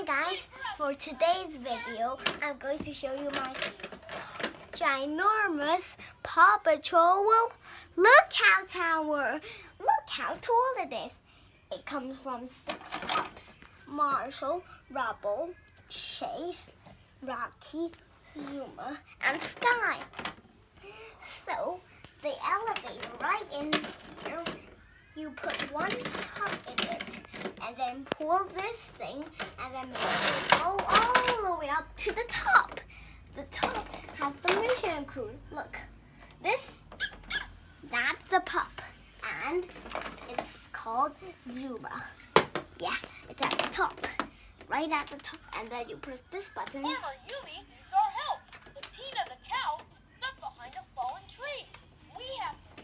guys, for today's video, I'm going to show you my ginormous Paw Patrol lookout tower. Look how tall it is. It comes from 6 pups: Marshall, Rubble, Chase, Rocky, Zuma, and Sky. So, the elevator right in here, you put one pup in it, and then pull this thing, and then make it go all the way up to the top. The top has the mission crew. Look, that's the pup, and it's called Zuma. Yeah, it's at the top, right at the top, and then you press this button. Mama Yumi needs our help. The Peanut the cow stuck behind a fallen tree. We have to...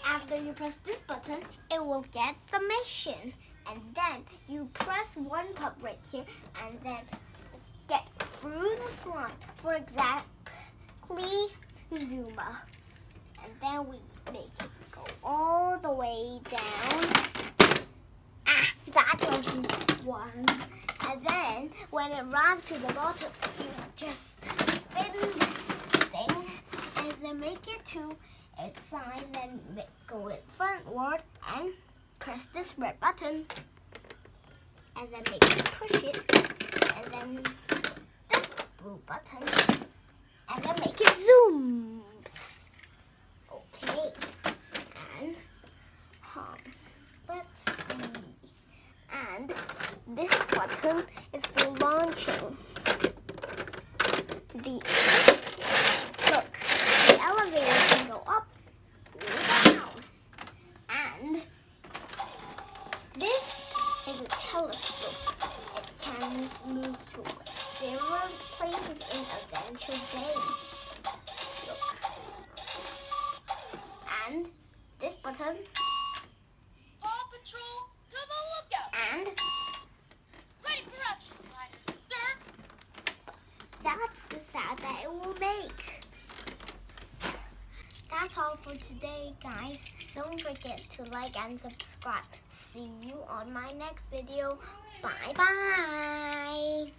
After you press this button, it will get the mission. And then you press one pup right here and then get through the slime. For exactly Zuma. And then we make it go all the way down. That wasn't one. And then when it arrives to the bottom, you just spin this thing and then make it to its side, then go it frontward and press this red button, and then make it push it, and then this blue button, and then make it zoom. Okay, and let's see. And this button is for launching. Look, the elevator can go up or down. And this is a telescope. It can move to different places in Adventure Bay. Look. And this button. Paw Patrol to the lookout. And Ready for action, Lion, sir. that's the sound that it will make. That's all for today, guys. Don't forget to like and subscribe. See you on my next video. Bye-bye.